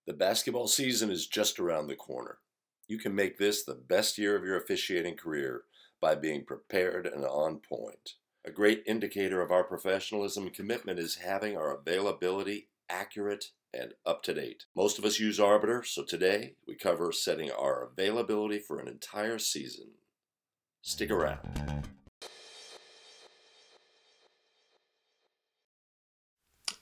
The basketball season is just around the corner. You can make this the best year of your officiating career by being prepared and on point. A great indicator of our professionalism and commitment is having our availability accurate and up to date. Most of us use Arbiter, so today we cover setting our availability for an entire season. Stick around.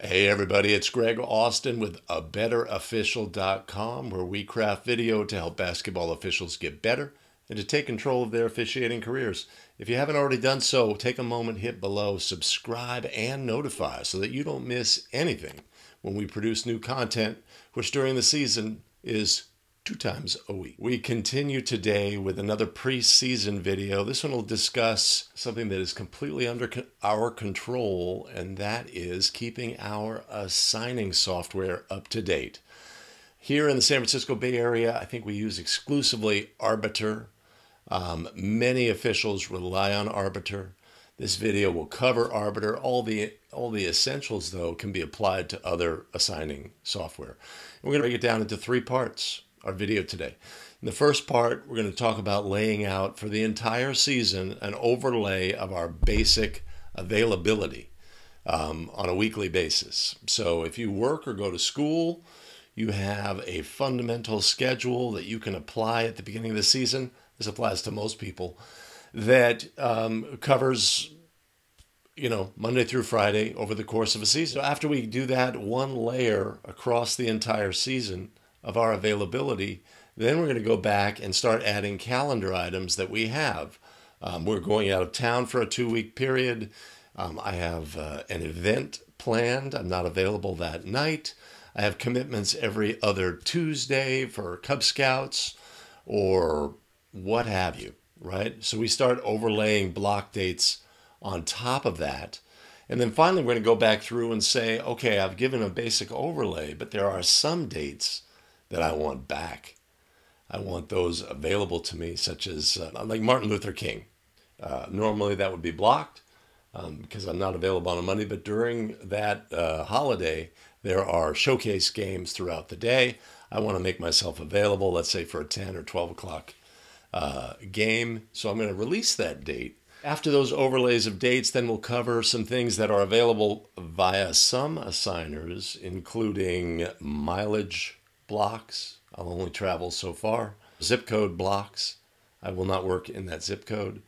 Hey everybody, it's Greg Austin with ArbiterOfficial.com, where we craft video to help basketball officials get better and to take control of their officiating careers. If you haven't already done so, take a moment, hit below, subscribe, and notify so that you don't miss anything when we produce new content, which during the season is 2 times a week. We continue today with another preseason video. This one will discuss something that is completely under our control, and that is keeping our assigning software up to date. Here in the San Francisco Bay Area, I think we use exclusively Arbiter. Many officials rely on Arbiter. This video will cover Arbiter. All the essentials, though, can be applied to other assigning software. We're going to break it down into 3 parts. Our video today. In the first part, we're going to talk about laying out for the entire season an overlay of our basic availability on a weekly basis. So if you work or go to school, you have a fundamental schedule that you can apply at the beginning of the season. This applies to most people. That covers, Monday through Friday over the course of a season. So after we do that one layer across the entire season of our availability, then we're going to go back and start adding calendar items that we have. We're going out of town for a 2-week period. I have an event planned. I'm not available that night. I have commitments every other Tuesday for Cub Scouts or what have you, right? So we start overlaying block dates on top of that. And then finally, we're going to go back through and say, okay, I've given a basic overlay, but there are some dates that I want back. I want those available to me, such as like Martin Luther King. Normally that would be blocked because I'm not available on a Monday, but during that holiday, there are showcase games throughout the day. I want to make myself available, let's say for a 10 or 12 o'clock game. So I'm going to release that date. After those overlays of dates, then we'll cover some things that are available via some assigners, including mileage blocks. I'll only travel so far. Zip code blocks. I will not work in that zip code,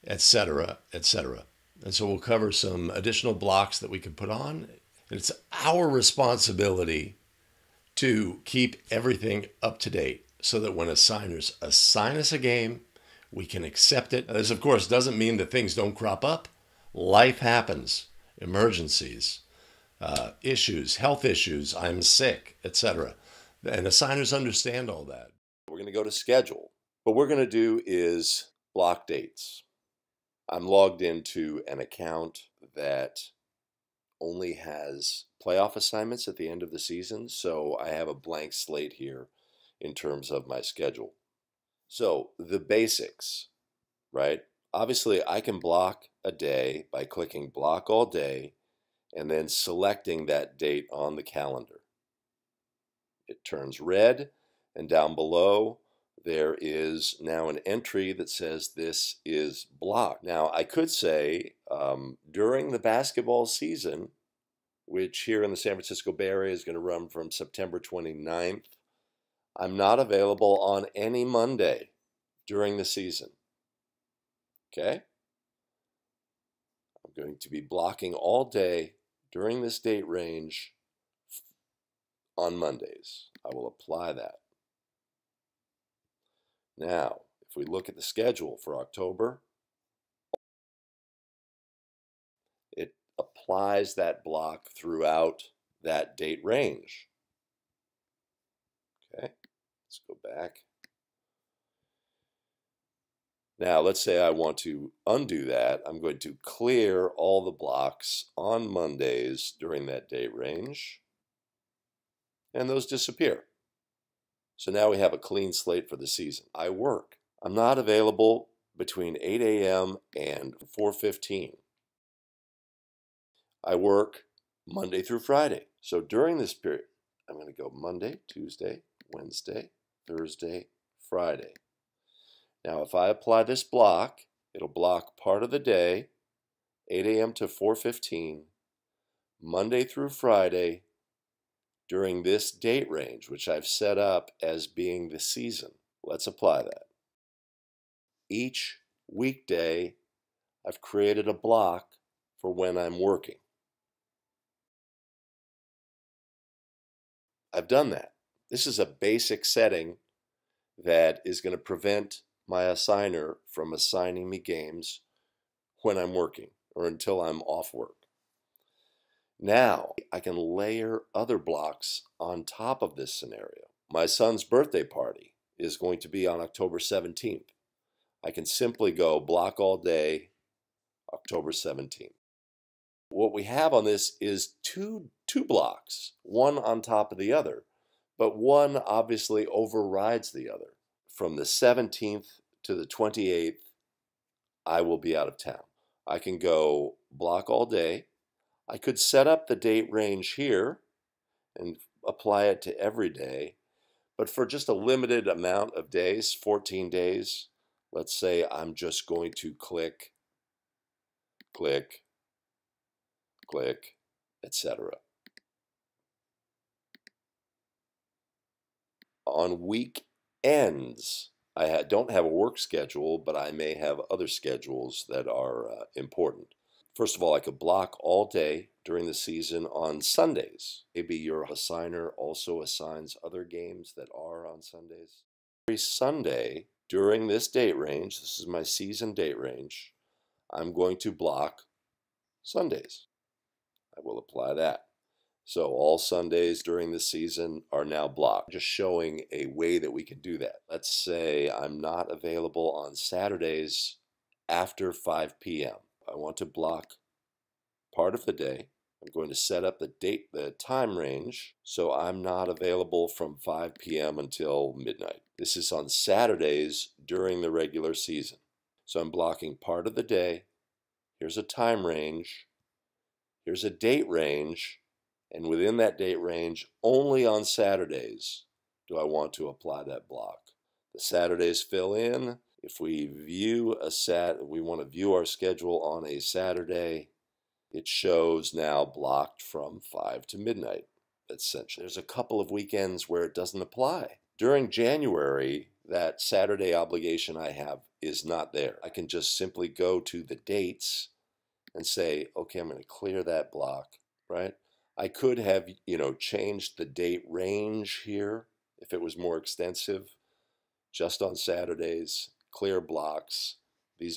etc., etc. And so we'll cover some additional blocks that we can put on. And it's our responsibility to keep everything up to date so that when assigners assign us a game, we can accept it. This, of course, doesn't mean that things don't crop up. Life happens. Emergencies, issues, health issues, I'm sick, etc. And assigners understand all that. We're going to go to schedule. What we're going to do is block dates. I'm logged into an account that only has playoff assignments at the end of the season, so I have a blank slate here in terms of my schedule. So the basics, right? Obviously, I can block a day by clicking block all day and then selecting that date on the calendar. It turns red, and down below there is now an entry that says this is blocked. Now I could say during the basketball season, which here in the San Francisco Bay Area is going to run from September 29th, I'm not available on any Monday during the season. Okay? I'm going to be blocking all day during this date range on Mondays. I will apply that. Now, if we look at the schedule for October, it applies that block throughout that date range. Okay, let's go back. Now, let's say I want to undo that. I'm going to clear all the blocks on Mondays during that date range, and those disappear. So now we have a clean slate for the season. I work. I'm not available between 8 a.m. and 4:15. I work Monday through Friday. So during this period, I'm going to go Monday, Tuesday, Wednesday, Thursday, Friday. Now, if I apply this block, it'll block part of the day, 8 a.m. to 4:15, Monday through Friday, during this date range, which I've set up as being the season. Let's apply that. Each weekday, I've created a block for when I'm working. I've done that. This is a basic setting that is going to prevent my assigner from assigning me games when I'm working or until I'm off work. Now, I can layer other blocks on top of this scenario. My son's birthday party is going to be on October 17th. I can simply go block all day, October 17th. What we have on this is two blocks, one on top of the other, but one obviously overrides the other. From the 17th to the 28th, I will be out of town. I can go block all day. I could set up the date range here and apply it to every day, but for just a limited amount of days, 14 days, let's say I'm just going to click, etc. On weekends, I don't have a work schedule, but I may have other schedules that are important. First of all, I could block all day during the season on Sundays. Maybe your assigner also assigns other games that are on Sundays. Every Sunday during this date range, this is my season date range, I'm going to block Sundays. I will apply that. So all Sundays during the season are now blocked. Just showing a way that we can do that. Let's say I'm not available on Saturdays after 5 p.m. I want to block part of the day. I'm going to set up the time range, so I'm not available from 5 p.m. until midnight. This is on Saturdays during the regular season. So I'm blocking part of the day. Here's a time range. Here's a date range. And within that date range, only on Saturdays do I want to apply that block. The Saturdays fill in. If we want to view our schedule on a Saturday, it shows now blocked from 5 to midnight, essentially. There's a couple of weekends where it doesn't apply. During January, that Saturday obligation I have is not there. I can just simply go to the dates and say, okay, I'm going to clear that block, right? I could have, changed the date range here if it was more extensive, just on Saturdays, clear blocks.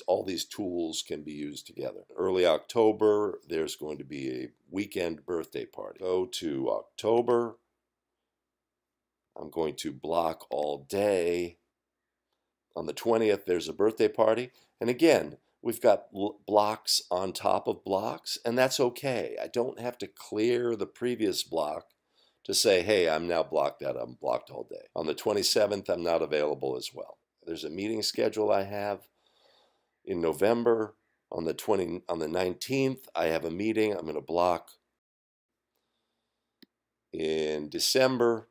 All these tools can be used together. Early October, there's going to be a weekend birthday party. Go to October. I'm going to block all day. On the 20th, there's a birthday party. And again, we've got blocks on top of blocks, and that's okay. I don't have to clear the previous block to say, hey, I'm now blocked out. I'm blocked all day. On the 27th, I'm not available as well. There's a meeting schedule I have in November. On the 19th, I have a meeting. I'm going to block. In December,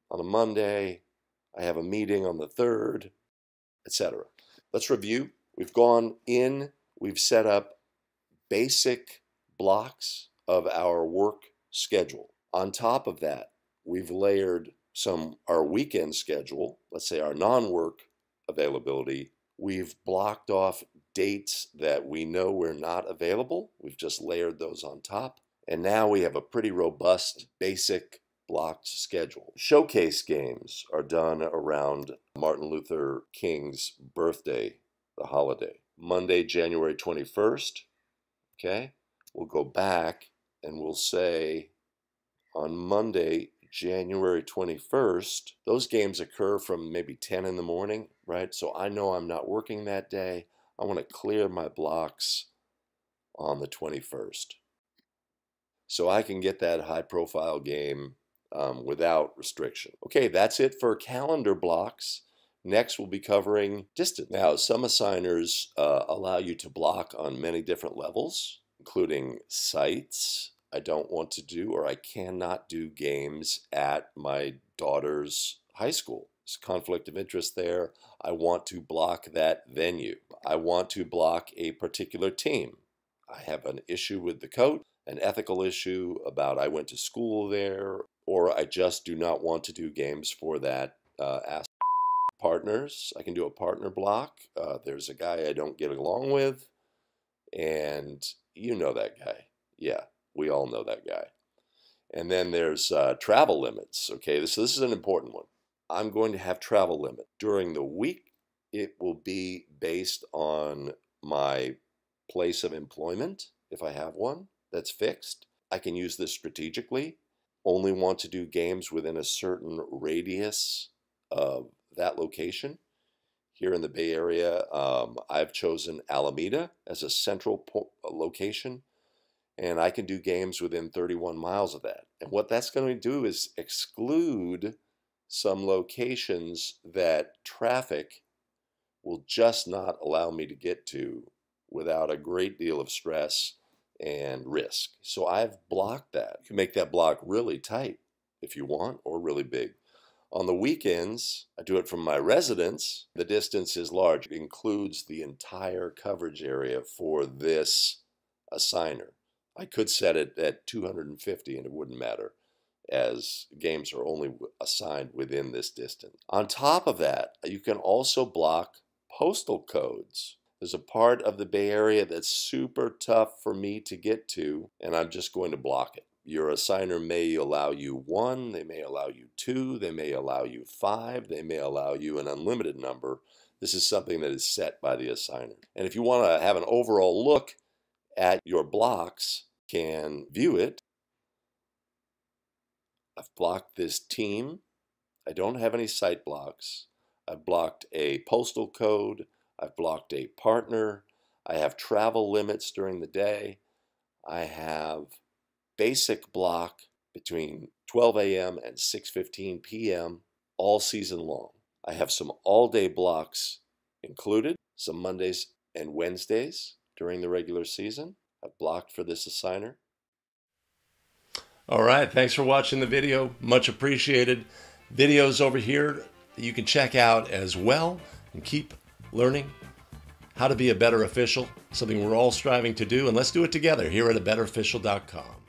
on a Monday, I have a meeting on the 3rd, etc. Let's review. We've gone in, we've set up basic blocks of our work schedule. On top of that, we've layered our weekend schedule, let's say our non-work availability. We've blocked off dates that we know we're not available. We've just layered those on top. And now we have a pretty robust, basic blocked schedule. Showcase games are done around Martin Luther King's birthday, the holiday. Monday, January 21st, okay? We'll go back and we'll say on Monday, January 21st, those games occur from maybe 10 in the morning, right? So I know I'm not working that day. I want to clear my blocks on the 21st. So I can get that high-profile game without restriction. Okay, that's it for calendar blocks. Next, we'll be covering distance. Now, some assigners allow you to block on many different levels, including sites, I don't want to do, or I cannot do games at my daughter's high school. There's conflict of interest there. I want to block that venue. I want to block a particular team. I have an issue with the coach, an ethical issue about I went to school there, or I just do not want to do games for that partners. I can do a partner block. There's a guy I don't get along with, and you know that guy. Yeah, we all know that guy. And then there's travel limits. Okay, this is an important one. I'm going to have travel limit. During the week, it will be based on my place of employment, if I have one that's fixed. I can use this strategically. Only want to do games within a certain radius of that location. Here in the Bay Area, I've chosen Alameda as a central location, and I can do games within 31 miles of that. And what that's going to do is exclude some locations that traffic will just not allow me to get to without a great deal of stress and risk. So I've blocked that. You can make that block really tight if you want, or really big. On the weekends, I do it from my residence. The distance is large. It includes the entire coverage area for this assigner. I could set it at 250 and it wouldn't matter, as games are only assigned within this distance. On top of that, you can also block postal codes. There's a part of the Bay Area that's super tough for me to get to, and I'm just going to block it. Your assigner may allow you 1, they may allow you 2, they may allow you 5, they may allow you an unlimited number. This is something that is set by the assigner. And if you want to have an overall look at your blocks, you can view it. I've blocked this team. I don't have any site blocks. I've blocked a postal code. I've blocked a partner. I have travel limits during the day. I have basic block between 12 a.m. and 6:15 p.m. all season long. I have some all-day blocks included, some Mondays and Wednesdays during the regular season. I've blocked for this assigner. All right, thanks for watching the video. Much appreciated. Videos over here that you can check out as well and keep learning how to be a better official, something we're all striving to do, and let's do it together here at ArbiterOfficial.com.